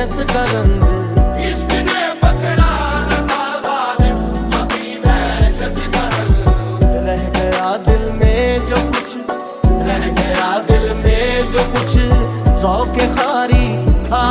दहशत का रंग। इश्क ने पकड़ा अभी दहशत का रंग। रह गया दिल में जो कुछ, रह गया दिल में जो कुछ, ज़ौक़ ख़ारी खा